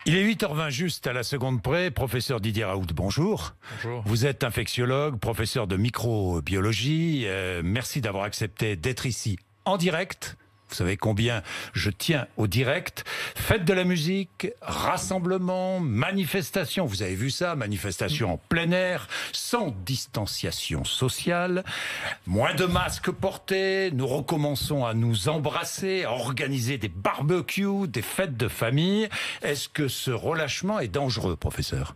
Il est 8h20 juste à la seconde près. Professeur Didier Raoult, bonjour. Bonjour. Vous êtes infectiologue, professeur de microbiologie. Merci d'avoir accepté d'être ici en direct. Vous savez combien je tiens au direct. Fête de la musique, rassemblement, manifestation. Vous avez vu ça, manifestation en plein air, sans distanciation sociale, moins de masques portés. Nous recommençons à nous embrasser, à organiser des barbecues, des fêtes de famille. Est-ce que ce relâchement est dangereux, professeur ?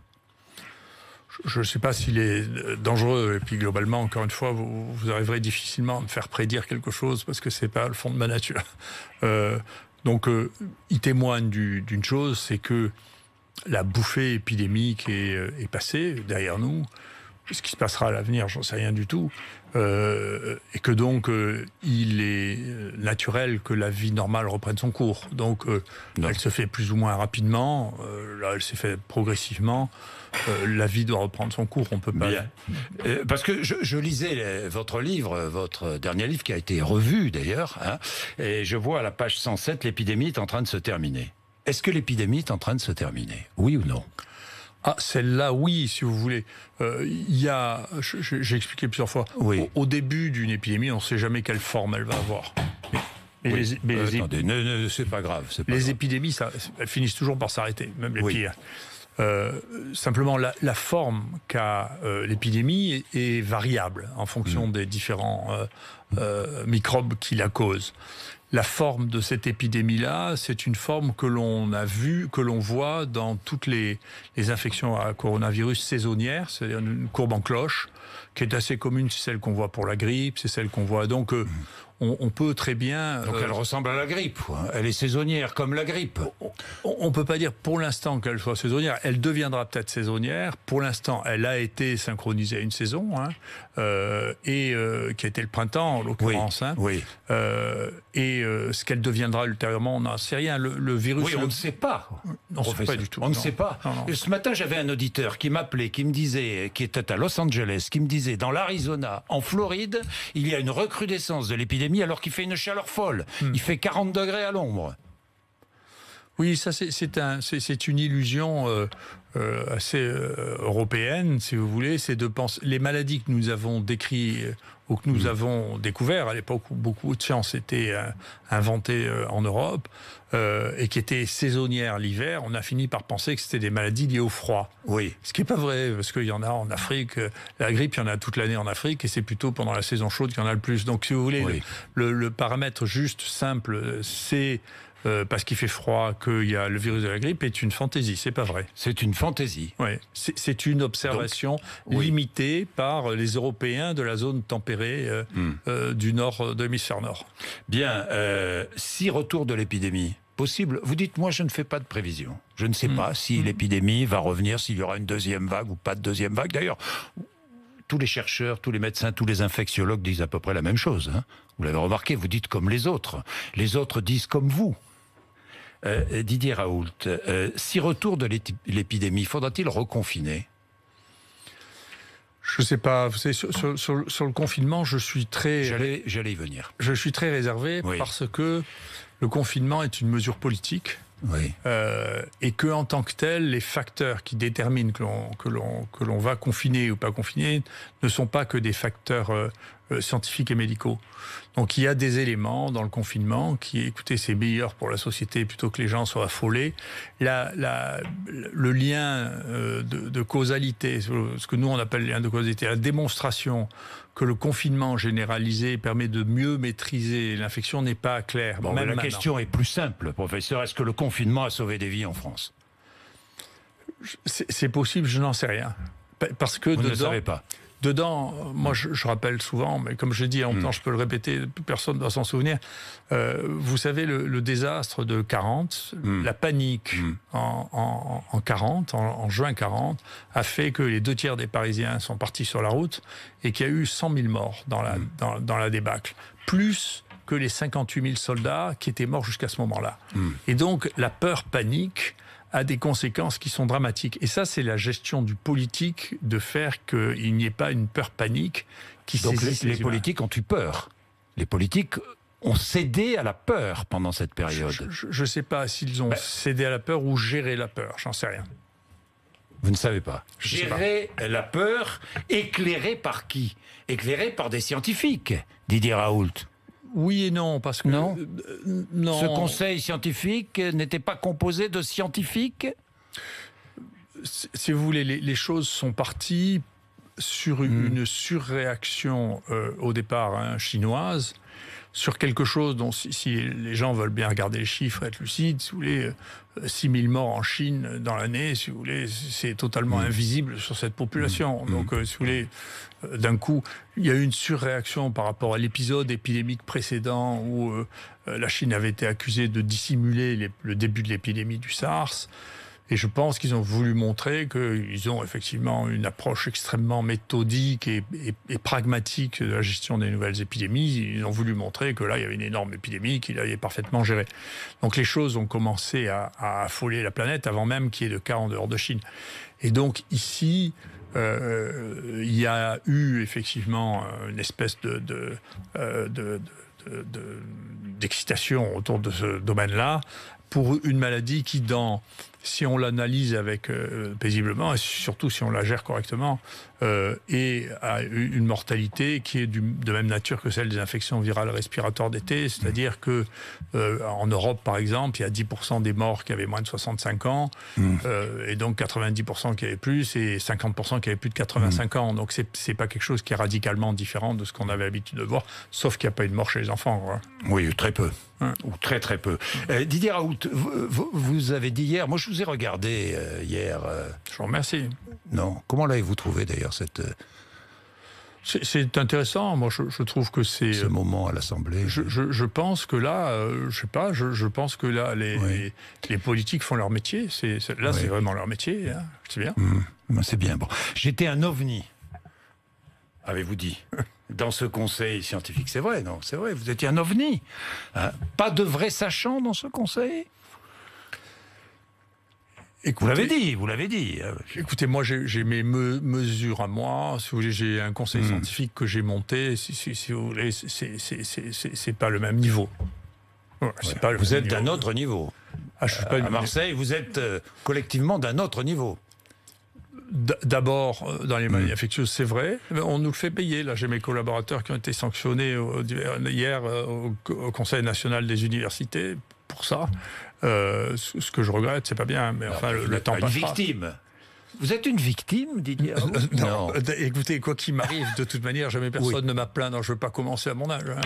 Je ne sais pas s'il est dangereux, et puis globalement, encore une fois, vous arriverez difficilement à me faire prédire quelque chose, parce que c'est pas le fond de ma nature. Il témoigne d'une chose, c'est que la bouffée épidémique est passée derrière nous. Ce qui se passera à l'avenir, j'en sais rien du tout. Et que donc, il est naturel que la vie normale reprenne son cours. Donc, elle se fait plus ou moins rapidement. Là, elle s'est faite progressivement. La vie doit reprendre son cours. On peut pas. Bien. Parce que je lisais votre livre, votre dernier livre qui a été revu d'ailleurs, hein, et je vois à la page 107, l'épidémie est en train de se terminer. Est-ce que l'épidémie est en train de se terminer ? Oui ou non ? Ah, celle-là, oui, si vous voulez. J'ai expliqué plusieurs fois. Oui. Au début d'une épidémie, on ne sait jamais quelle forme elle va avoir. Attendez, c'est pas grave. Les épidémies, elles finissent toujours par s'arrêter, même les pires. Simplement, la forme qu'a l'épidémie est variable en fonction des différents microbes qui la causent. La forme de cette épidémie-là, c'est une forme que l'on a vue, que l'on voit dans toutes les infections à coronavirus saisonnières, c'est-à-dire une courbe en cloche, qui est assez commune, c'est celle qu'on voit pour la grippe, c'est celle qu'on voit. Donc, on peut très bien... Donc elle ressemble à la grippe, quoi. Elle est saisonnière comme la grippe. On ne peut pas dire pour l'instant qu'elle soit saisonnière. Elle deviendra peut-être saisonnière. Pour l'instant, elle a été synchronisée à une saison, qui a été le printemps en l'occurrence. Oui. Ce qu'elle deviendra ultérieurement, on n'en sait rien. Le virus... Oui, on ne sait pas. On ne sait pas du tout. On ne sait pas. Non. Et ce matin, j'avais un auditeur qui m'appelait, qui me disait, qui était à Los Angeles, qui me disait, dans l'Arizona, en Floride, il y a une recrudescence de l'épidémie alors qu'il fait une chaleur folle. Il fait 40 degrés à l'ombre. Oui, ça c'est une illusion assez européenne, si vous voulez. C'est de penser les maladies que nous avons décrites ou que nous avons découvertes à l'époque où beaucoup de sciences étaient inventées en Europe et qui étaient saisonnières l'hiver. On a fini par penser que c'était des maladies liées au froid. Oui. Ce qui n'est pas vrai, parce qu'il y en a en Afrique. La grippe, il y en a toute l'année en Afrique, et c'est plutôt pendant la saison chaude qu'il y en a le plus. Donc, si vous voulez, le paramètre juste, simple, c'est parce qu'il fait froid qu'il y a le virus de la grippe, est une fantaisie, c'est pas vrai. C'est une fantaisie. Oui, c'est une observation limitée par les Européens de la zone tempérée du nord, de l'hémisphère nord. Bien, si retour de l'épidémie possible, vous dites, moi je ne fais pas de prévision. Je ne sais pas si l'épidémie va revenir, s'il y aura une deuxième vague ou pas de deuxième vague. D'ailleurs, tous les chercheurs, tous les médecins, tous les infectiologues disent à peu près la même chose. Hein. Vous l'avez remarqué, vous dites comme les autres. Les autres disent comme vous. Didier Raoult, si retour de l'épidémie, faudra-t-il reconfiner ? Je ne sais pas. Vous savez, sur le confinement, je suis très... J'allais y venir. Je suis très réservé parce que le confinement est une mesure politique. Oui. Et que en tant que tel, les facteurs qui déterminent que l'on va confiner ou pas confiner ne sont pas que des facteurs scientifiques et médicaux. Donc il y a des éléments dans le confinement qui, écoutez, c'est meilleur pour la société plutôt que les gens soient affolés. Le lien de causalité, ce que nous on appelle le lien de causalité, la démonstration que le confinement généralisé permet de mieux maîtriser l'infection n'est pas claire. Bon, la question est plus simple, professeur. Est-ce que le confinement a sauvé des vies en France ? C'est possible, je n'en sais rien. Parce que vous ne le savez pas. Dedans, moi je rappelle souvent, mais comme je dis en même temps, je peux le répéter, personne ne doit s'en souvenir. Vous savez, le désastre de 40, la panique en 40, en juin 40, a fait que les 2/3 des Parisiens sont partis sur la route et qu'il y a eu 100 000 morts dans la débâcle. Plus que les 58 000 soldats qui étaient morts jusqu'à ce moment-là. Et donc, la peur panique a des conséquences qui sont dramatiques. Et ça, c'est la gestion du politique de faire qu'il n'y ait pas une peur panique qui saisisse les politiques ont eu peur. Les politiques ont cédé à la peur pendant cette période. Je ne sais pas s'ils ont cédé à la peur ou géré la peur, j'en sais rien. Vous ne savez pas. Gérer la peur, éclairée par qui? Éclairée par des scientifiques, Didier Raoult. Oui et non, parce que... Non. Non. Ce conseil scientifique n'était pas composé de scientifiques? Si vous voulez, les choses sont parties sur une surréaction au départ chinoise, sur quelque chose dont, si les gens veulent bien regarder les chiffres, être lucides, si vous voulez, 6 000 morts en Chine dans l'année, si vous voulez, c'est totalement invisible sur cette population. Donc, si vous voulez, d'un coup, il y a eu une surréaction par rapport à l'épisode épidémique précédent où la Chine avait été accusée de dissimuler le début de l'épidémie du SARS. Et je pense qu'ils ont voulu montrer qu'ils ont effectivement une approche extrêmement méthodique et pragmatique de la gestion des nouvelles épidémies. Ils ont voulu montrer que là, il y avait une énorme épidémie, qu'ils avaient parfaitement gérée. Donc les choses ont commencé à affoler la planète avant même qu'il y ait de cas en dehors de Chine. Et donc ici, il y a eu effectivement une espèce d'excitation autour de ce domaine-là pour une maladie qui, si on l'analyse paisiblement, et surtout si on la gère correctement, et a une mortalité qui est de même nature que celle des infections virales respiratoires d'été, c'est-à-dire que en Europe, par exemple, il y a 10% des morts qui avaient moins de 65 ans, et donc 90% qui avaient plus, et 50% qui avaient plus de 85 ans. Donc c'est pas quelque chose qui est radicalement différent de ce qu'on avait l'habitude de voir, sauf qu'il n'y a pas eu de mort chez les enfants, quoi. Oui, très peu. Ou très très peu. Didier Raoult, vous avez dit hier, moi je vous ai regardé hier. Je vous remercie. Non, comment l'avez-vous trouvé d'ailleurs cette... C'est intéressant, moi je trouve que c'est... Ce moment à l'Assemblée. Je pense que là, je sais pas, je pense que là, les politiques font leur métier, c'est vraiment leur métier, hein, c'est bien. C'est bien, bon. J'étais un ovni, avez-vous dit dans ce conseil scientifique. C'est vrai, non, c'est vrai, vous étiez un ovni. Hein, pas de vrais sachants dans ce conseil? Écoutez, vous l'avez dit. Écoutez, moi j'ai mes mesures à moi. Si vous voulez, j'ai un conseil scientifique que j'ai monté. Si vous voulez, c'est pas le même niveau. Ouais, vous êtes d'un autre niveau. Je suis pas à Marseille, vous êtes collectivement d'un autre niveau. D'abord, dans les maladies infectieuses, c'est vrai. On nous le fait payer. Là, j'ai mes collaborateurs qui ont été sanctionnés hier au Conseil national des universités pour ça. Ce que je regrette, c'est pas bien, mais enfin, le temps passera. Une victime. Vous êtes une victime, Didier? Non. Écoutez, quoi qu'il m'arrive, de toute manière, jamais personne ne m'a plaint. Non, je ne veux pas commencer à mon âge. Hein.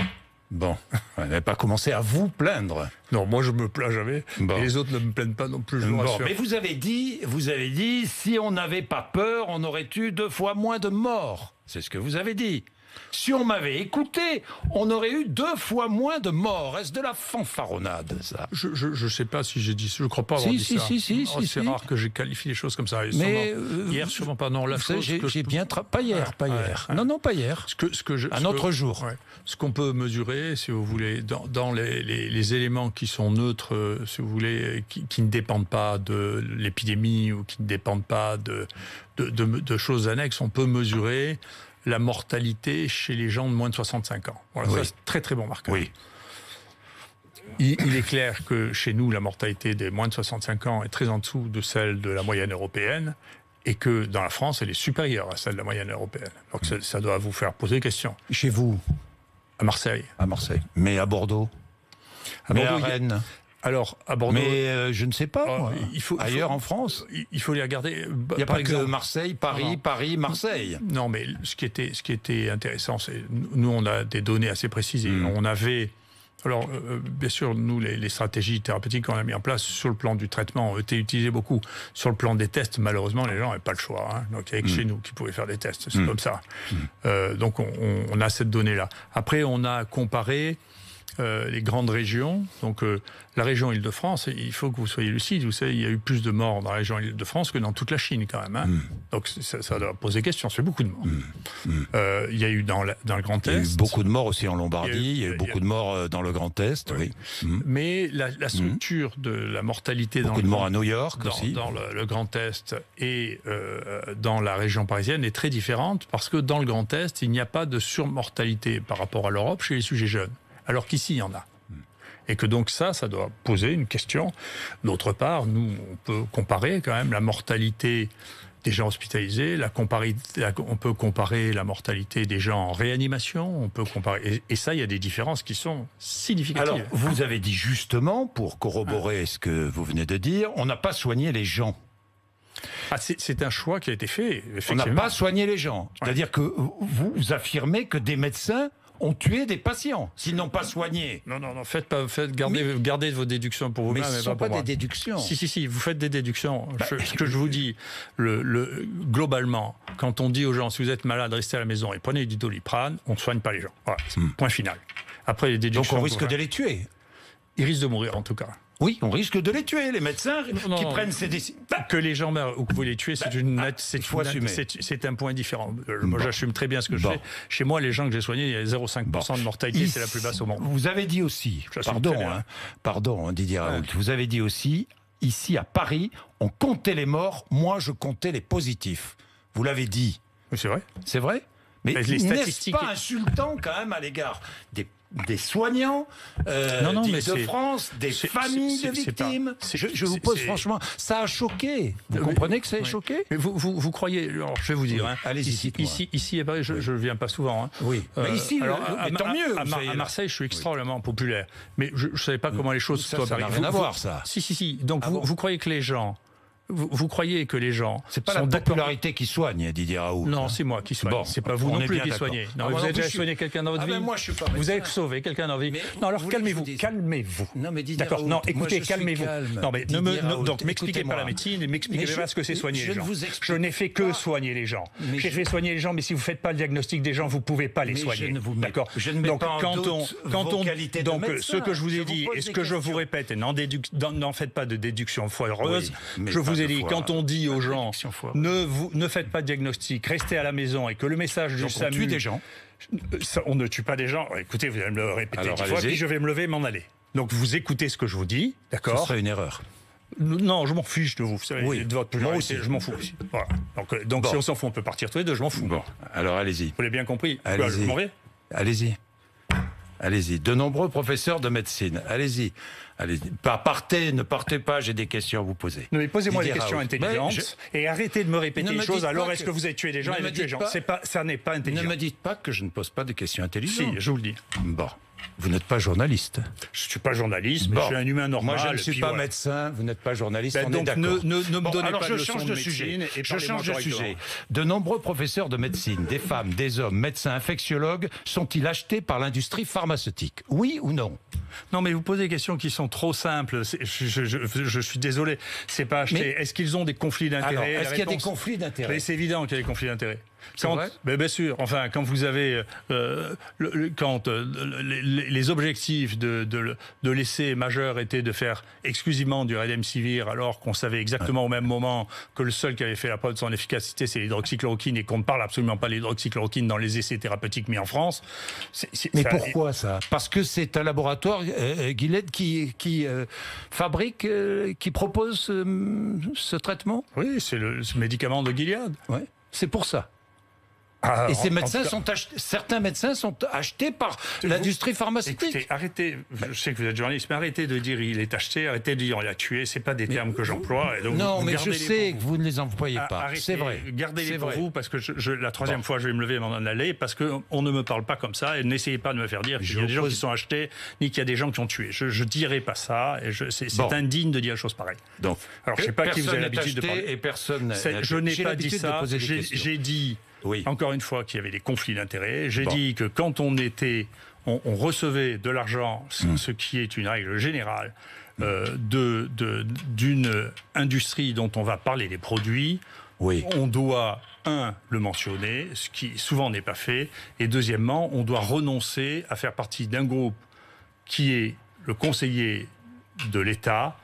Bon, vous n'avez pas commencé à vous plaindre. Non, moi je me plains jamais. Bon. Et les autres ne me plaignent pas non plus. Mais vous avez dit, si on n'avait pas peur, on aurait eu 2 fois moins de morts. C'est ce que vous avez dit. Si on m'avait écouté, on aurait eu 2 fois moins de morts. Est-ce de la fanfaronnade, ça? Je sais pas si j'ai dit ça. Je crois pas avoir dit ça. C'est rare que j'ai qualifié les choses comme ça. Mais hier, sûrement pas. Non, j'ai bien pas hier. Non, pas hier. Un autre jour. Ouais. Ce qu'on peut mesurer, si vous voulez, dans les éléments qui sont neutres, si vous voulez, qui ne dépendent pas de l'épidémie ou qui ne dépendent pas de choses annexes, on peut mesurer la mortalité chez les gens de moins de 65 ans. Voilà, ça, c'est très très bon marqueur. Oui. Il est clair que chez nous, la mortalité des moins de 65 ans est très en dessous de celle de la moyenne européenne et que dans la France, elle est supérieure à celle de la moyenne européenne. Donc ça doit vous faire poser des questions. Chez vous? À Marseille. À Marseille. Mais à Bordeaux? Mais à Rennes? Alors, à Bordeaux... Mais je ne sais pas, ailleurs en France. Il faut les regarder. Il n'y a pas que Marseille, Paris, Paris, Marseille. Non, mais ce qui était intéressant, c'est nous, on a des données assez précises. Et on avait... Alors, bien sûr, nous, les stratégies thérapeutiques qu'on a mis en place sur le plan du traitement ont été utilisées beaucoup. Sur le plan des tests, malheureusement, les gens n'avaient pas le choix. Hein. Donc, il n'y avait que chez nous qui pouvaient faire des tests. C'est comme ça. Donc, on a cette donnée-là. Après, on a comparé... les grandes régions, donc la région Île-de-France, il faut que vous soyez lucide, vous savez, il y a eu plus de morts dans la région Île-de-France que dans toute la Chine quand même. Hein. Donc ça doit poser question, c'est beaucoup de morts. Il y a eu dans le Grand Est... Il y a eu beaucoup de morts aussi en Lombardie, il y a eu beaucoup de morts dans le Grand Est, oui. Mais la structure de la mortalité... Beaucoup de morts à New York aussi. Dans le Grand Est et dans la région parisienne est très différente parce que dans le Grand Est, il n'y a pas de surmortalité par rapport à l'Europe chez les sujets jeunes. alors qu'ici, il y en a. Et que donc ça doit poser une question. D'autre part, nous, on peut comparer quand même la mortalité des gens hospitalisés, on peut comparer la mortalité des gens en réanimation, on peut comparer... Et ça, il y a des différences qui sont significatives. Alors, vous avez dit justement, pour corroborer ce que vous venez de dire, on n'a pas soigné les gens. C'est un choix qui a été fait, effectivement. On n'a pas soigné les gens. C'est-à-dire que vous affirmez que des médecins ont tué des patients, s'ils n'ont pas soigné. Non, gardez vos déductions pour vous-même. Mais ce ne sont pas des déductions. Si, vous faites des déductions. Ce que je vous dis, globalement, quand on dit aux gens, si vous êtes malade, restez à la maison et prenez du Doliprane, on ne soigne pas les gens. Voilà, point final. Après, les déductions... Donc on risque de les tuer. Ils risquent de mourir, en tout cas. Oui, on risque de les tuer, les médecins qui prennent ces décisions. Que les gens meurent ou que vous les tuez, c'est un point différent. Moi, j'assume très bien ce que je fais. Chez moi, les gens que j'ai soignés, il y a 0,5% de mortalité, c'est la plus basse au monde. Vous avez dit aussi, pardon Didier Raoult, vous avez dit aussi, ici à Paris, on comptait les morts, moi je comptais les positifs. Vous l'avez dit. Oui, c'est vrai. C'est vrai ? Mais les statistiques... n'est-ce pas insultant quand même à l'égard des soignants de France, des familles de victimes. Je vous pose franchement, ça a choqué. Vous comprenez que ça a choqué ? Mais vous croyez, alors je vais vous dire, allez-y, ici à Paris, je ne viens pas souvent. Oui, mais ici, tant mieux. À Marseille, je suis extraordinairement populaire. Mais je ne savais pas comment les choses sont à Paris. Ça n'a rien à voir, ça. Si. Donc vous croyez que les gens... Vous croyez que les gens... C'est pas la popularité qui soigne, Didier Raoult. Non, c'est moi qui soigne. Bon, c'est pas vous non plus qui soignez. Non, vous avez déjà soigné quelqu'un dans votre vie. Moi, je suis pas vous avez sauvé quelqu'un dans votre vie. Non, alors calmez-vous. Non, mais Didier D'accord. Raoult, Non, écoutez, calmez-vous. Non, mais donc m'expliquez pas la médecine et m'expliquez pas ce que c'est soigner les gens. Je n'ai fait que soigner les gens. J'ai fait soigner les gens, mais si vous faites pas le diagnostic des gens, vous pouvez pas les soigner. D'accord. Donc quand qualité de médecin, ce que je vous ai dit et ce que je vous répète, et n'en faites pas de déduction foireuse. Je vous ai dit, quand on dit aux gens ne faites pas de diagnostic, restez à la maison et que le message du SAMU... On tue des gens. On ne tue pas des gens. Écoutez, vous allez me le répéter 10 fois, puis je vais me lever et m'en aller. Donc vous écoutez ce que je vous dis, d'accord ? Ce serait une erreur. Non, je m'en fiche de vous. De votre moi aussi. Je m'en fous aussi. Voilà. Donc si on s'en fout, on peut partir tous les deux, je m'en fous. Bon, alors allez-y. Vous l'avez bien compris. Allez-y. Je m'en vais ? Allez-y. De nombreux professeurs de médecine. Allez-y. Ne partez pas, j'ai des questions à vous poser. Non, mais posez-moi des questions intelligentes et arrêtez de me répéter les choses. Alors, est-ce que vous avez tué des gens et tué des gens ? Ça n'est pas intelligent. Ne me dites pas que je ne pose pas de questions intelligentes. Si, je vous le dis. Bon. Vous n'êtes pas journaliste. Je ne suis pas journaliste, mais je suis un humain normal. Moi, je ne suis pas médecin, vous n'êtes pas journaliste, on est d'accord. Ne me donnez pas de change de sujet. Je change de sujet. De nombreux professeurs de médecine, des femmes, des hommes, médecins, infectiologues, sont-ils achetés par l'industrie pharmaceutique ? Oui ou non ? Non, mais vous posez des questions qui sont trop simples. Je suis désolé. C'est pas acheté. Est-ce qu'ils ont des conflits d'intérêts ? Est-ce qu'il y a des conflits d'intérêts ? C'est évident qu'il y a des conflits d'intérêts. Bien sûr. Enfin, quand vous avez les objectifs de l'essai majeur étaient de faire exclusivement du Remdesivir, alors qu'on savait exactement au même moment que le seul qui avait fait la preuve de son efficacité, c'est l'hydroxychloroquine, et qu'on ne parle absolument pas de l'hydroxychloroquine dans les essais thérapeutiques mis en France. Mais pourquoi ça ? Parce que c'est un laboratoire, Gilead, qui fabrique, qui propose ce traitement ? Oui, c'est le médicament de Gilead. Ouais. C'est pour ça. Et ces médecins certains médecins sont achetés par l'industrie pharmaceutique. Écoutez, arrêtez, je sais que vous êtes journaliste, mais arrêtez de dire il est acheté, arrêtez de dire il a tué, c'est pas des termes que j'emploie. Non, mais je sais que vous ne les employez pas, c'est vrai. Gardez-les pour vous, parce que la troisième fois je vais me lever et m'en aller, parce qu'on ne me parle pas comme ça, et n'essayez pas de me faire dire qu'il y a des gens qui sont achetés, ni qu'il y a des gens qui ont tué. Je dirai pas ça, et c'est indigne de dire des choses pareilles. Donc, alors je sais pas qui vous avez l'habitude de parler. Et personne je n'ai pas dit ça, j'ai dit... Oui. Encore une fois, qu'il y avait des conflits d'intérêts. J'ai dit que quand on recevait de l'argent, ce qui est une règle générale, d'une industrie dont on va parler des produits, on doit, le mentionner, ce qui souvent n'est pas fait, et deuxièmement, on doit renoncer à faire partie d'un groupe qui est le conseiller de l'État,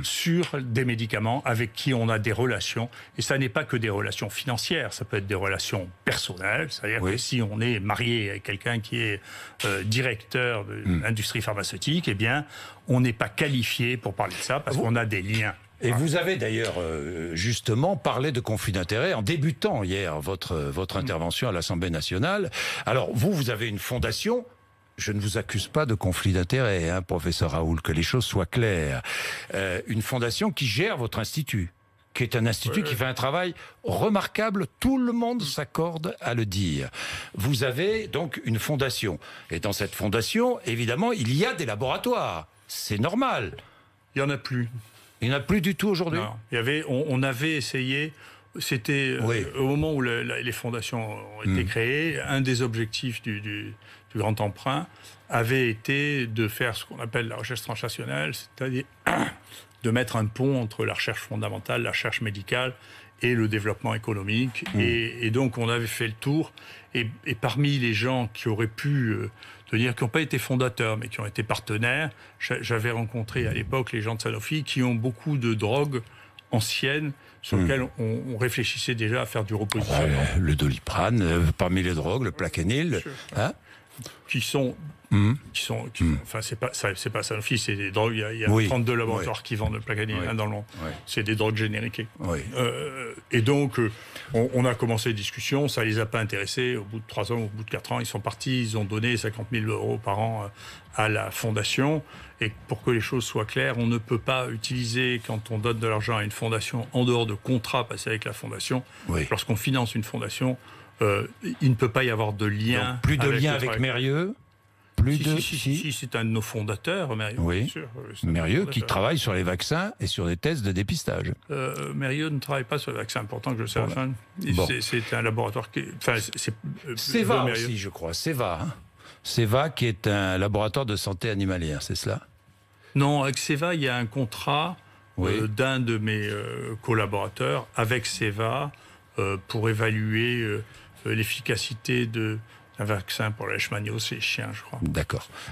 sur des médicaments avec qui on a des relations. Et ça n'est pas que des relations financières, ça peut être des relations personnelles. C'est-à-dire que si on est marié avec quelqu'un qui est directeur de l'industrie pharmaceutique, eh bien, on n'est pas qualifié pour parler de ça parce qu'on a des liens. Et vous avez d'ailleurs justement parlé de conflit d'intérêts en débutant hier votre intervention à l'Assemblée nationale. Alors vous avez une fondation. je ne vous accuse pas de conflit d'intérêts, hein, professeur Raoul, que les choses soient claires. Une fondation qui gère votre institut, qui est un institut qui fait un travail remarquable, tout le monde s'accorde à le dire. Vous avez donc une fondation. Et dans cette fondation, évidemment, il y a des laboratoires. C'est normal. Il n'y en a plus. Il n'y en a plus du tout aujourd'hui? On avait essayé, c'était au moment où les fondations ont été créées, un des objectifs du Grand Emprunt avait été de faire ce qu'on appelle la recherche translationnelle, c'est-à-dire de mettre un pont entre la recherche fondamentale, la recherche médicale et le développement économique. Et donc, on avait fait le tour. Et parmi les gens qui auraient pu qui n'ont pas été fondateurs, mais qui ont été partenaires, j'avais rencontré à l'époque les gens de Sanofi qui ont beaucoup de drogues anciennes sur lesquelles on réfléchissait déjà à faire du repositionnement. Le Doliprane, parmi les drogues, le Plaquenil, hein, enfin, c'est pas Sanofi, c'est des drogues. Il y a 32 laboratoires qui vendent le Plaquenil dans le monde. C'est des drogues génériques. Et donc, on a commencé les discussions, ça les a pas intéressés. Au bout de 3 ans, au bout de 4 ans, ils sont partis, ils ont donné 50 000 € par an à la fondation. Et pour que les choses soient claires, on ne peut pas utiliser, quand on donne de l'argent à une fondation, en dehors de contrats passés avec la fondation, lorsqu'on finance une fondation, il ne peut pas y avoir de lien. Donc, plus de lien avec Mérieux? Si, c'est un de nos fondateurs, Mérieux. Oui, bien sûr. Mérieux qui travaille sur les vaccins et sur des tests de dépistage. Mérieux ne travaille pas sur les vaccins, pourtant que je sais. C'est un laboratoire qui... Seva aussi, je crois. Seva. Seva qui est un laboratoire de santé animalière, c'est cela? Non, avec Seva, il y a un contrat d'un de mes collaborateurs avec Seva pour évaluer l'efficacité d'un vaccin pour la leishmaniose et les chiens, je crois.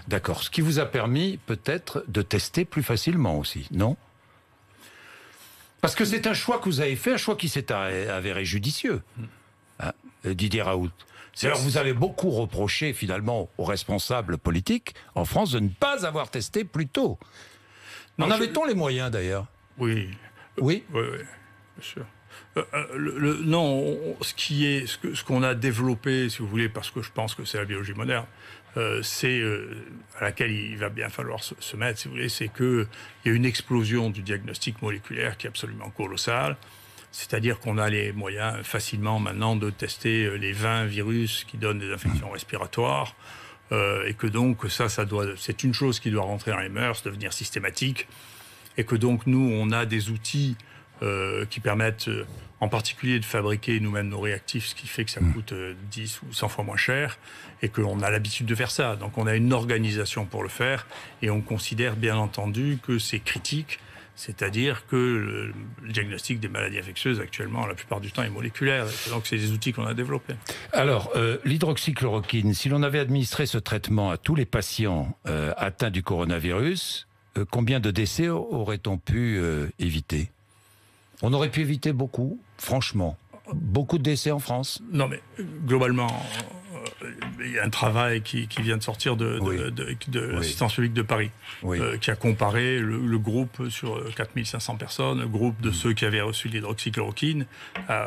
D'accord. Ce qui vous a permis peut-être de tester plus facilement aussi, non? Parce que c'est un choix que vous avez fait, un choix qui s'est avéré judicieux, hein, Didier Raoult. Alors vous avez beaucoup reproché finalement aux responsables politiques en France de ne pas avoir testé plus tôt. En avait-on les moyens d'ailleurs? Oui, bien sûr. Ce qu'on a développé, si vous voulez, parce que je pense que c'est la biologie moderne, c'est à laquelle il va bien falloir se mettre, si vous voulez, c'est qu'il y a une explosion du diagnostic moléculaire qui est absolument colossale. C'est-à-dire qu'on a les moyens facilement maintenant de tester les 20 virus qui donnent des infections respiratoires, et que donc c'est une chose qui doit rentrer dans les mœurs, devenir systématique, et que donc nous, on a des outils qui permettent en particulier de fabriquer nous-mêmes nos réactifs, ce qui fait que ça coûte 10 ou 100 fois moins cher, et qu'on a l'habitude de faire ça. Donc on a une organisation pour le faire, et on considère bien entendu que c'est critique, c'est-à-dire que le diagnostic des maladies infectieuses actuellement, la plupart du temps, est moléculaire. Donc c'est des outils qu'on a développés. Alors, l'hydroxychloroquine, si l'on avait administré ce traitement à tous les patients atteints du coronavirus, combien de décès aurait-on pu éviter? On aurait pu éviter beaucoup, franchement. Beaucoup de décès en France. Non, mais globalement, il y a un travail qui vient de sortir de l'Assistance publique de Paris, qui a comparé le groupe sur 4500 personnes, le groupe de ceux qui avaient reçu l'hydroxychloroquine,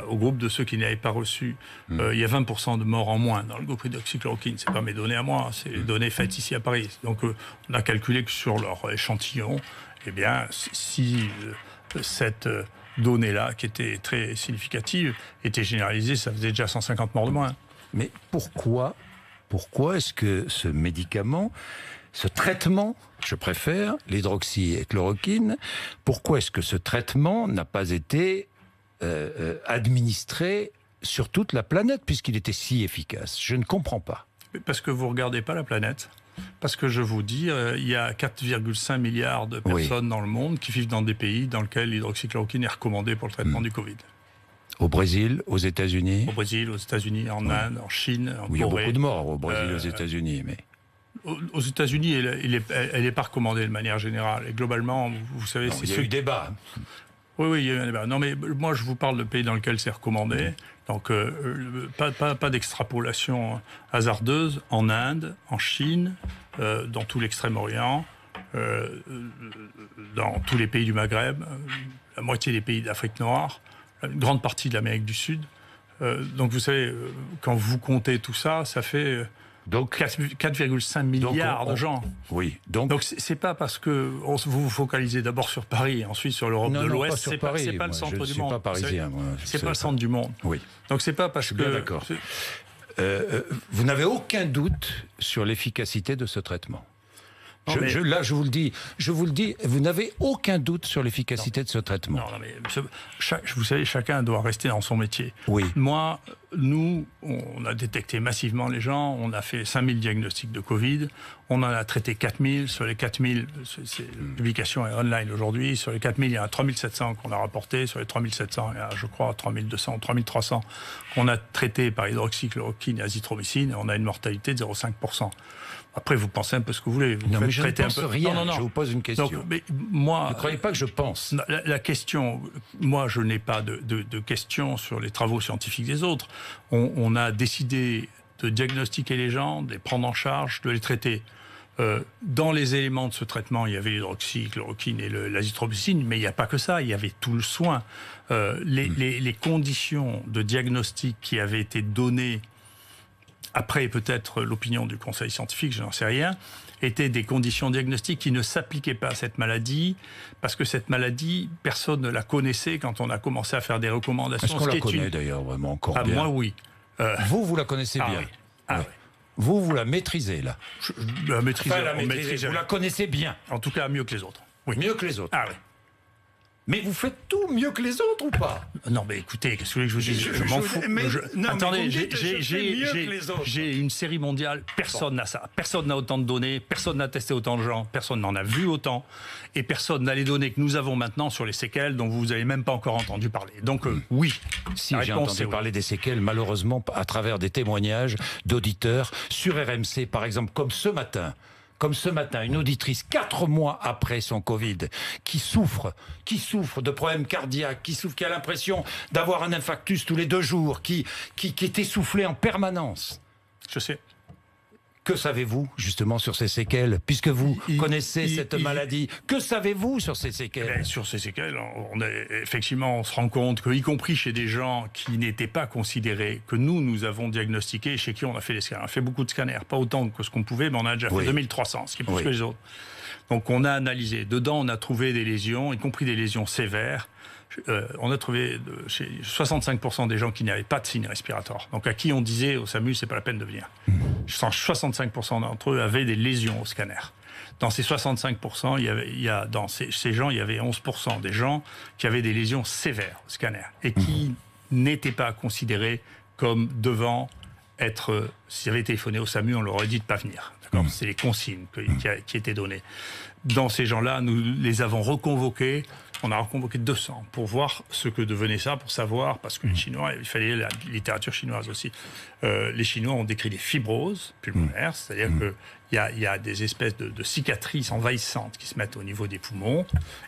au groupe de ceux qui n'avaient pas reçu. Il y a 20% de morts en moins dans le groupe d'hydroxychloroquine. Ce n'est pas mes données à moi, c'est les données faites ici à Paris. Donc on a calculé que sur leur échantillon, eh bien, si cette donnée-là, qui était très significative, était généralisée, ça faisait déjà 150 morts de moins. Mais pourquoi est-ce que ce médicament, ce traitement, je préfère, l'hydroxychloroquine, pourquoi est-ce que ce traitement n'a pas été administré sur toute la planète, puisqu'il était si efficace? Je ne comprends pas. Parce que vous ne regardez pas la planète. Parce que je vous dis, il y a 4,5 milliards de personnes dans le monde qui vivent dans des pays dans lesquels l'hydroxychloroquine est recommandée pour le traitement du Covid. Au Brésil, aux États-Unis? Au Brésil, aux États-unis, en Inde, en Chine, en Corée. Il y a beaucoup de morts au Brésil, aux États-Unis. Mais... Aux États-Unis, elle n'est pas recommandée de manière générale. Et globalement, vous savez... Il y a eu débat. Oui, il y a eu un débat. Non, mais moi, je vous parle de pays dans lesquels c'est recommandé. Donc, pas d'extrapolation hasardeuse. En Inde, en Chine, dans tout l'Extrême-Orient, dans tous les pays du Maghreb, la moitié des pays d'Afrique noire, une grande partie de l'Amérique du Sud. Donc, vous savez, quand vous comptez tout ça, ça fait Donc 4,5 milliards de gens. Oui. Donc c'est pas parce que vous vous focalisez d'abord sur Paris, ensuite sur l'Europe de l'Ouest, c'est pas le centre du monde. Pas parisien. C'est pas le centre du monde. Oui. Donc c'est pas parce que. Bien d'accord. Vous n'avez aucun doute sur l'efficacité de ce traitement. Là, je vous le dis, vous n'avez aucun doute sur l'efficacité de ce traitement. Non, mais vous savez, chacun doit rester dans son métier. Oui. Nous, on a détecté massivement les gens, on a fait 5000 diagnostics de Covid, on en a traité 4000, sur les 4000, la publication est online aujourd'hui, sur les 4000, il y en a 3700 qu'on a rapportés, sur les 3700, il y a, je crois, 3200, 3300 qu'on a traités par hydroxychloroquine et azithromycine, et on a une mortalité de 0,5%. Après, vous pensez un peu ce que vous voulez. Non, mais je ne pense rien. Non. Je vous pose une question. Donc, mais moi, ne croyez pas que je pense. La question, moi, je n'ai pas de questions sur les travaux scientifiques des autres. On a décidé de diagnostiquer les gens, de les prendre en charge, de les traiter. Dans les éléments de ce traitement, il y avait l'hydroxychloroquine et l'azithromycine, mais il n'y a pas que ça, il y avait tout le soin. Les conditions de diagnostic qui avaient été données après peut-être l'opinion du conseil scientifique, je n'en sais rien, étaient des conditions diagnostiques qui ne s'appliquaient pas à cette maladie, parce que cette maladie, personne ne la connaissait quand on a commencé à faire des recommandations. Est-ce qu'on la connaît d'ailleurs vraiment encore bien? Moi, oui. Vous la connaissez bien. Oui. Oui. Vous la maîtrisez, là. Je la maîtrise. Vous la connaissez bien. En tout cas, mieux que les autres. Oui. Mieux que les autres. Ah oui. Mais vous faites tout mieux que les autres ou pas? Non, mais écoutez, qu'est-ce que vous voulez que je vous dise? Je m'en fous. Attendez, j'ai une série mondiale, personne n'a ça. Personne n'a autant de données, personne n'a testé autant de gens, personne n'en a vu autant, et personne n'a les données que nous avons maintenant sur les séquelles dont vous n'avez même pas encore entendu parler. Donc oui. Si j'ai entendu parler des séquelles, malheureusement, à travers des témoignages d'auditeurs sur RMC, par exemple, comme ce matin, une auditrice, 4 mois après son Covid, qui souffre de problèmes cardiaques, qui a l'impression d'avoir un infarctus tous les 2 jours, qui est essoufflée en permanence. Je sais. Que savez-vous justement sur ces séquelles, puisque vous connaissez cette maladie? Que savez-vous sur ces séquelles? Sur ces séquelles, effectivement, on se rend compte que, y compris chez des gens qui n'étaient pas considérés, que nous avons diagnostiqué, chez qui on a fait les scanners. On a fait beaucoup de scanners, pas autant que ce qu'on pouvait, mais on a déjà fait 2300, ce qui est plus que les autres. Donc on a analysé. Dedans, on a trouvé des lésions, y compris des lésions sévères. On a trouvé chez 65% des gens qui n'avaient pas de signes respiratoires. Donc à qui on disait au SAMU, c'est pas la peine de venir. 65% d'entre eux avaient des lésions au scanner. Dans ces 65%, dans ces gens, il y avait 11% des gens qui avaient des lésions sévères au scanner et qui n'étaient pas considérés comme devant être... S'ils avaient téléphoné au SAMU, on leur aurait dit de ne pas venir. C'est les consignes qui étaient données. Dans ces gens-là, nous les avons reconvoqués. On a reconvoqué 200 pour voir ce que devenait ça, pour savoir, parce que les Chinois, il fallait la littérature chinoise aussi. Les Chinois ont décrit des fibroses pulmonaires, c'est-à-dire qu'il y a des espèces de cicatrices envahissantes qui se mettent au niveau des poumons,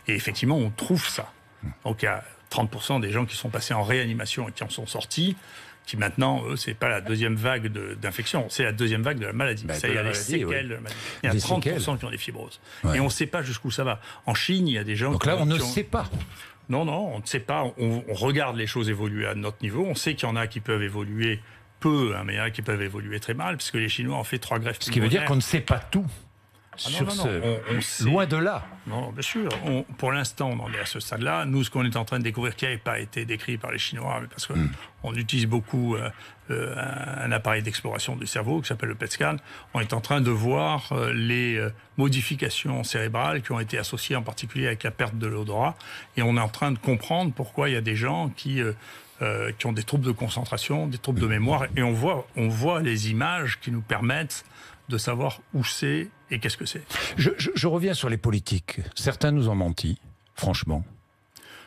et effectivement, on trouve ça. Donc il y a 30% des gens qui sont passés en réanimation et qui en sont sortis, qui maintenant, eux, c'est pas la deuxième vague d'infection, c'est la deuxième vague de la maladie. Il y a les séquelles de la maladie. Il y a 30% qui ont des fibroses. Ouais. Et on ne sait pas jusqu'où ça va. En Chine, il y a des gens... Donc là, on ne sait pas. Non, on ne sait pas. On regarde les choses évoluer à notre niveau. On sait qu'il y en a qui peuvent évoluer peu, mais il y en a qui peuvent évoluer très mal, puisque les Chinois ont fait 3 greffes pulmonaires. Ce qui veut dire qu'on ne sait pas tout. Loin de là. Non, bien sûr. Pour l'instant, on en est à ce stade-là. Nous, ce qu'on est en train de découvrir, qui n'avait pas été décrit par les Chinois, parce qu'on utilise beaucoup un appareil d'exploration du cerveau qui s'appelle le PET scan, on est en train de voir les modifications cérébrales qui ont été associées en particulier avec la perte de l'odorat. Et on est en train de comprendre pourquoi il y a des gens qui ont des troubles de concentration, des troubles de mémoire. Et on voit les images qui nous permettent de savoir où c'est et qu'est-ce que c'est. Je reviens sur les politiques. Certains nous ont menti, franchement.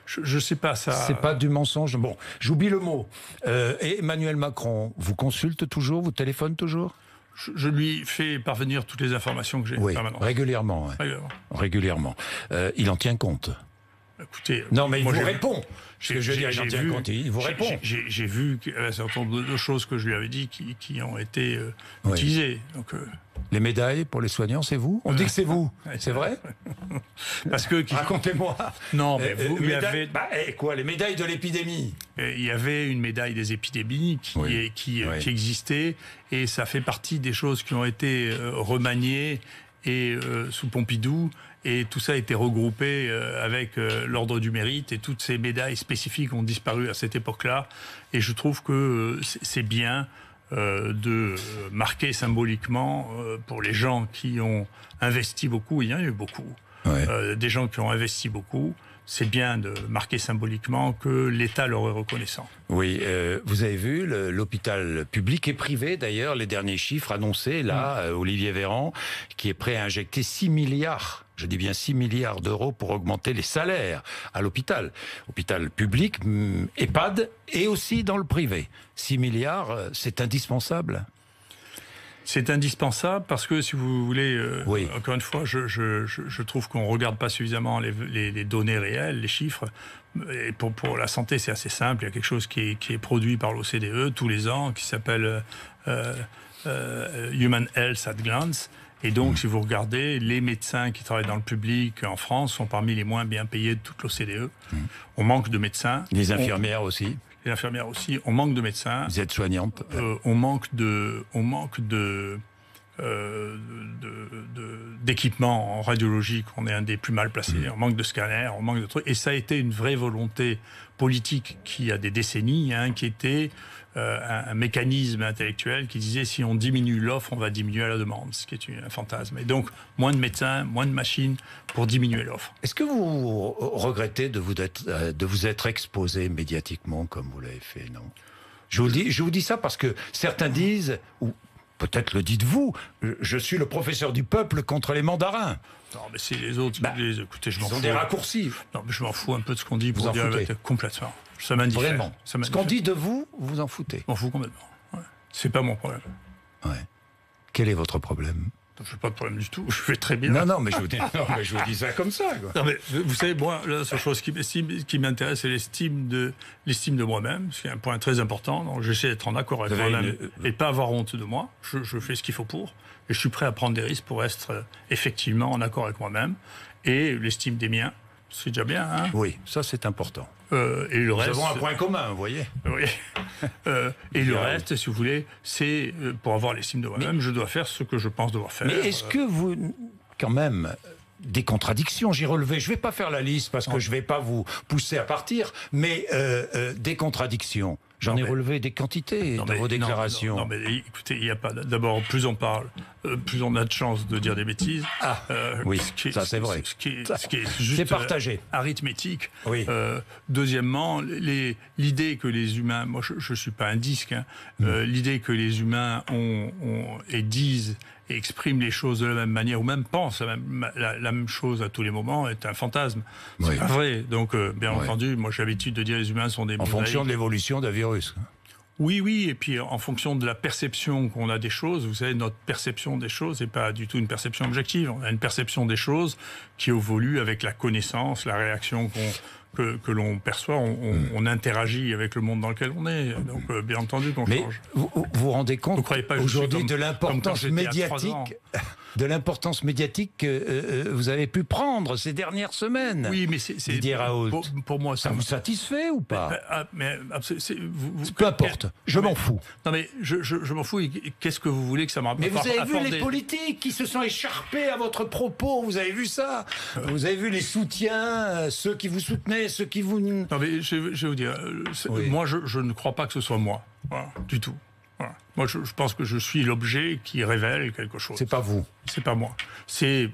Je sais pas ça. C'est pas du mensonge. Bon, j'oublie le mot. Et Emmanuel Macron, vous consulte toujours, vous téléphone toujours? Je lui fais parvenir toutes les informations que j'ai. Oui, régulièrement. Ouais. Régulièrement. Il en tient compte. Écoutez, non, mais il moi, vous répond. Ce que je veux dire, il vous répond. J'ai vu un certain nombre de choses que je lui avais dit qui ont été utilisées. Donc, les médailles pour les soignants, c'est vous? On dit que c'est vous. C'est vrai? Parce que racontez-moi. Non, mais vous avez... quoi, les médailles de l'épidémie? Il y avait une médaille des épidémies qui existait, et ça fait partie des choses qui ont été remaniées et sous Pompidou. Et tout ça a été regroupé avec l'Ordre du Mérite, et toutes ces médailles spécifiques ont disparu à cette époque-là. Et je trouve que c'est bien de marquer symboliquement pour les gens qui ont investi beaucoup, il y en a eu beaucoup, des gens qui ont investi beaucoup. C'est bien de marquer symboliquement que l'État leur est reconnaissant. Oui, vous avez vu, l'hôpital public et privé, d'ailleurs, les derniers chiffres annoncés, là, Olivier Véran, qui est prêt à injecter 6 milliards, je dis bien 6 milliards d'euros pour augmenter les salaires à l'hôpital. Hôpital public, EHPAD, et aussi dans le privé. 6 milliards, c'est indispensable. C'est indispensable parce que, si vous voulez, encore une fois, je trouve qu'on ne regarde pas suffisamment les données réelles, les chiffres. Et pour la santé, c'est assez simple. Il y a quelque chose qui est produit par l'OCDE tous les ans, qui s'appelle Human Health at Glance. Et donc, si vous regardez, les médecins qui travaillent dans le public en France sont parmi les moins bien payés de toute l'OCDE. On manque de médecins. Les infirmières aussi. Les infirmières aussi. On manque de médecins. Les aides-soignantes. On manque d'équipements en radiologie, qu'on est un des plus mal placés. On manque de scanners, on manque de trucs. Et ça a été une vraie volonté politique qui, il y a des décennies, qui était un mécanisme intellectuel qui disait, si on diminue l'offre, on va diminuer la demande, ce qui est un fantasme. Et donc, moins de médecins, moins de machines pour diminuer l'offre. Est-ce que vous regrettez de vous être exposé médiatiquement comme vous l'avez fait, non? Je vous dis ça parce que certains disent, ou peut-être le dites-vous, je suis le professeur du peuple contre les mandarins. Non, mais c'est les autres. Écoutez, je m'en fous. Ils ont des raccourcis. Non, mais je m'en fous un peu de ce qu'on dit. Vous en foutez complètement. Ça m'indiffère. Vraiment. Ce qu'on dit de vous, vous en foutez. Je m'en fous complètement. Ouais. C'est pas mon problème. Ouais. Quel est votre problème? Je n'ai pas de problème du tout. Je fais très bien. Non, mais je vous dis ça comme ça, quoi. Non, mais vous savez, moi, la seule chose qui m'intéresse, c'est l'estime de moi-même, ce qui est un point très important. Donc, j'essaie d'être en accord avec moi-même et pas avoir honte de moi. Je fais ce qu'il faut pour. Et je suis prêt à prendre des risques pour être effectivement en accord avec moi-même. Et l'estime des miens, c'est déjà bien. Hein. Oui, ça c'est important. Et le reste, nous avons un point commun, vous voyez. Oui. Et le reste, si vous voulez, c'est pour avoir l'estime de moi-même, je dois faire ce que je pense devoir faire. Mais est-ce que vous, quand même, des contradictions, j'ai relevé, je ne vais pas faire la liste parce que je ne vais pas vous pousser à partir, mais des contradictions. J'en ai relevé des quantités dans vos déclarations. Non, mais écoutez, il n'y a pas. D'abord, plus on parle, plus on a de chances de dire des bêtises. Oui, ça c'est vrai. Ce qui est juste partagé. Arithmétique. Oui. Deuxièmement, l'idée que les humains, moi je ne suis pas un disque, l'idée que les humains ont et disent et expriment les choses de la même manière, ou même pensent la même chose à tous les moments, est un fantasme. C'est pas vrai. Donc, bien entendu, moi j'ai l'habitude de dire les humains sont des en fonction de l'évolution d'un virus. Oui, et puis en fonction de la perception qu'on a des choses, vous savez, notre perception des choses n'est pas du tout une perception objective. On a une perception des choses qui évolue avec la connaissance, la réaction que l'on perçoit. On interagit avec le monde dans lequel on est. Donc, bien entendu qu'on change. Vous vous rendez compte aujourd'hui de l'importance médiatique que vous avez pu prendre ces dernières semaines? Oui, mais Didier Raoult. Pour moi, ça vous satisfait ou pas? Peu importe, je m'en fous. Non, mais je m'en fous. Qu'est-ce que vous voulez que ça m'apporte? Mais vous avez vu les politiques qui se sont écharpés à votre propos, vous avez vu ça? Vous avez vu les soutiens, ceux qui vous soutenaient, ceux qui vous... Non, mais je vais vous dire, moi je ne crois pas que ce soit moi, du tout. Voilà. Moi, je pense que je suis l'objet qui révèle quelque chose. C'est pas vous. C'est pas moi. C'est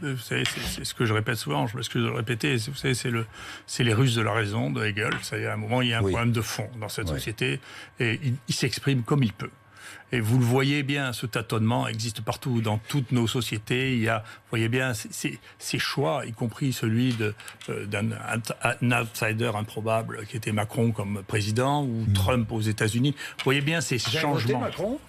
ce que je répète souvent, je m'excuse de le répéter, vous savez, c'est les ruses de la raison de Hegel. C'est-à-dire, à un moment, il y a un problème de fond dans cette société, et il s'exprime comme il peut. Et vous le voyez bien, ce tâtonnement existe partout, dans toutes nos sociétés. Il y a, vous voyez bien, ces choix, y compris celui d'un outsider improbable qui était Macron comme président, ou Trump aux États-Unis. Vous voyez bien ces changements. Vous avez voté Macron ?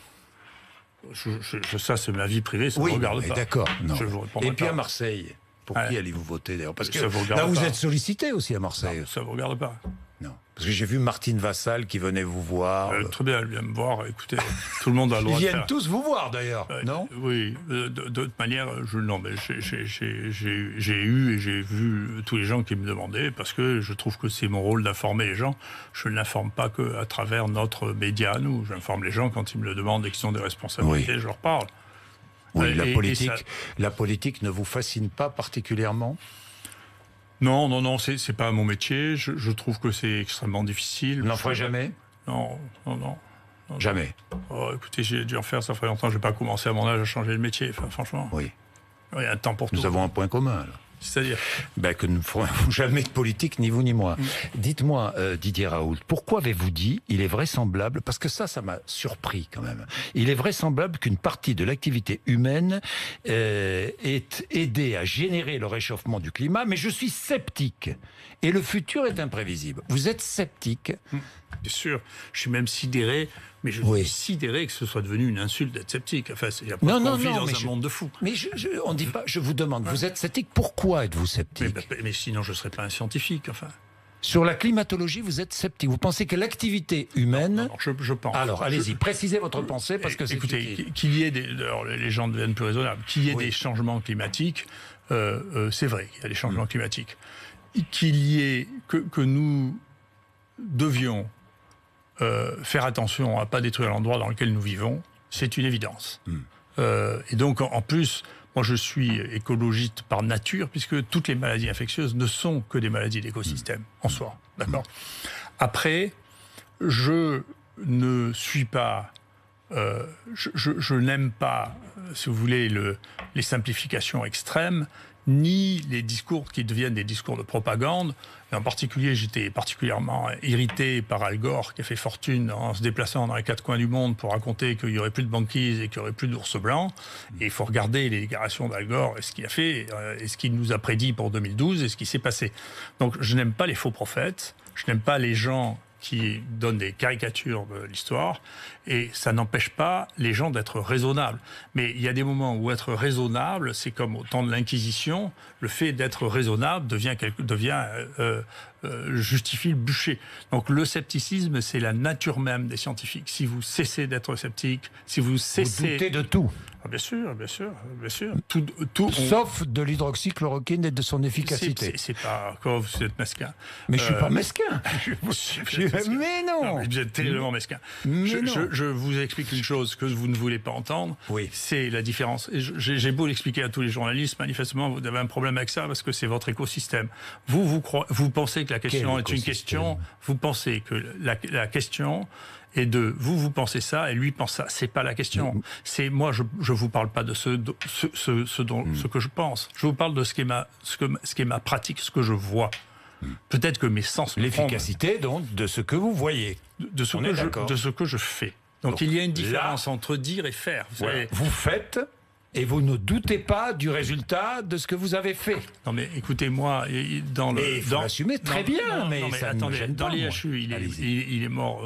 Ça, c'est ma vie privée, ça ne me regarde pas. D'accord. Je vous répondrai Et puis pas. à Marseille, Pour qui allez-vous voter d'ailleurs? Parce que Ça vous là, vous pas. êtes sollicité aussi à Marseille. Non, ça ne vous regarde pas. Non. Parce que j'ai vu Martine Vassal qui venait vous voir. Très bien, elle vient me voir. Écoutez, tout le monde a le droit Ils de viennent faire. tous vous voir d'ailleurs, non? Oui, de toute manière, non, mais j'ai eu et j'ai vu tous les gens qui me demandaient, parce que je trouve que c'est mon rôle d'informer les gens. Je ne l'informe pas qu'à travers notre média, nous. J'informe les gens quand ils me le demandent et qu'ils ont des responsabilités, je leur parle. Oui, Et la politique ne vous fascine pas particulièrement? Non, c'est pas mon métier. Je trouve que c'est extrêmement difficile. Vous n'en ferez jamais? Non. Jamais. Oh, écoutez, j'ai dû en faire, ça ferait longtemps. Je n'ai pas commencé à mon âge à changer le métier, enfin, franchement. Oui. Il y a un temps pour tout. Nous avons un point commun, là. C'est-à-dire que nous ne ferons jamais de politique, ni vous ni moi. Dites-moi, Didier Raoult, pourquoi avez-vous dit, il est vraisemblable, parce que ça m'a surpris quand même, il est vraisemblable qu'une partie de l'activité humaine ait aidé à générer le réchauffement du climat, mais je suis sceptique. Et le futur est imprévisible. Vous êtes sceptique? Bien sûr, je suis même sidéré, mais je suis sidéré que ce soit devenu une insulte d'être sceptique. Enfin, il y a pas de vie dans un monde de fous. Mais on dit pas, je vous demande, vous êtes sceptique, pourquoi êtes-vous sceptique? Mais sinon, je ne serais pas un scientifique, enfin. Sur la climatologie, vous êtes sceptique. Vous pensez que l'activité humaine... Non, je pense. Alors, allez-y, précisez votre pensée, parce que c'est écoutez, utile. qu'il y ait des... Alors, les gens deviennent plus raisonnables. Qu'il y ait des changements climatiques, c'est vrai qu'il y a des changements climatiques. Qu'il y ait... Que nous devions faire attention à ne pas détruire l'endroit dans lequel nous vivons, c'est une évidence. Et donc, en plus... Moi, je suis écologiste par nature, puisque toutes les maladies infectieuses ne sont que des maladies d'écosystème, en soi. D'accord. Après, je ne suis pas... je n'aime pas, si vous voulez, les simplifications extrêmes, ni les discours qui deviennent des discours de propagande. Et en particulier, j'étais particulièrement irrité par Al Gore, qui a fait fortune en se déplaçant dans les quatre coins du monde pour raconter qu'il n'y aurait plus de banquise et qu'il n'y aurait plus d'ours blancs. Et il faut regarder les déclarations d'Al Gore et ce qu'il a fait, et ce qu'il nous a prédit pour 2012 et ce qui s'est passé. Donc je n'aime pas les faux prophètes, je n'aime pas les gens qui donnent des caricatures de l'histoire, et ça n'empêche pas les gens d'être raisonnables. Mais il y a des moments où être raisonnable, c'est comme au temps de l'Inquisition, le fait d'être raisonnable justifie le bûcher. Donc le scepticisme, c'est la nature même des scientifiques. Si vous cessez d'être sceptique, si vous cessez... Vous doutez de tout. Ah, bien sûr. Sauf de l'hydroxychloroquine et de son efficacité. C'est pas... Quand vous êtes mesquin. Mais je suis pas mesquin. Mais non. Non, mais vous êtes terriblement mesquin. Je vous explique une chose que vous ne voulez pas entendre. Oui. C'est la différence. J'ai beau l'expliquer à tous les journalistes, manifestement, vous avez un problème avec ça parce que c'est votre écosystème. Vous pensez que la question est une question. Vous pensez que la question est de vous pensez ça et lui pense ça. C'est pas la question. C'est moi, je vous parle pas de ce que je pense. Je vous parle de ce qui est ma pratique, ce que je vois. Peut-être que mes sens... L'efficacité, donc, de ce que vous voyez. De ce que je fais. Donc il y a une différence entre dire et faire. Vous faites... Et vous ne doutez pas du résultat de ce que vous avez fait. Non mais écoutez-moi, vous l'assumez très bien, mais ça ne me gêne pas. Dans l'IHU, il est mort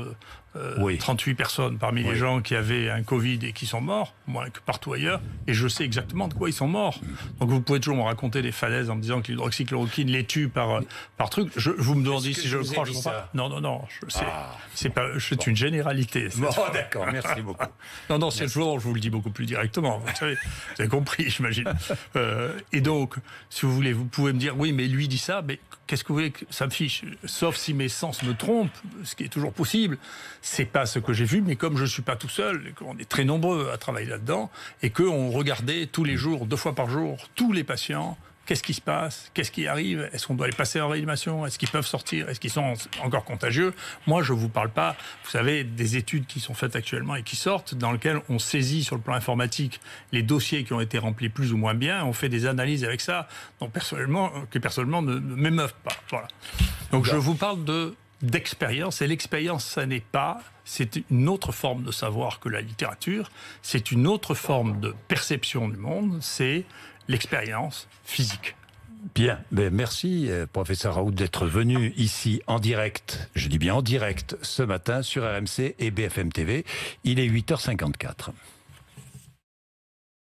38 personnes parmi les Oui. gens qui avaient un Covid et qui sont morts, moins que partout ailleurs, et je sais exactement de quoi ils sont morts. Donc vous pouvez toujours me raconter des falaises en me disant que l'hydroxychloroquine les tue par truc. Vous me demandez si je le crois, je ne crois pas. Non, c'est une généralité. Bon, d'accord, merci beaucoup. Non, c'est toujours, je vous le dis beaucoup plus directement. Vous avez compris, j'imagine. Et donc, si vous voulez, vous pouvez me dire, oui, mais lui dit ça, mais qu'est-ce que vous voulez que ça me fiche? Sauf si mes sens me trompent, ce qui est toujours possible. C'est pas ce que j'ai vu, mais comme je suis pas tout seul, et qu'on est très nombreux à travailler là-dedans, et qu'on regardait tous les jours, 2 fois par jour, tous les patients, qu'est-ce qui se passe? Qu'est-ce qui arrive? Est-ce qu'on doit les passer en réanimation? Est-ce qu'ils peuvent sortir? Est-ce qu'ils sont encore contagieux? Moi, je ne vous parle pas, vous savez, des études qui sont faites actuellement et qui sortent, dans lesquelles on saisit sur le plan informatique les dossiers qui ont été remplis plus ou moins bien, on fait des analyses avec ça, que personnellement ne m'émeuvent pas. Voilà. Donc je vous parle d'expérience, et l'expérience, ça n'est pas... C'est une autre forme de savoir que la littérature, c'est une autre forme de perception du monde, c'est l'expérience physique. Bien, merci professeur Raoult d'être venu ici en direct, je dis bien en direct, ce matin sur RMC et BFM TV. Il est 8h54.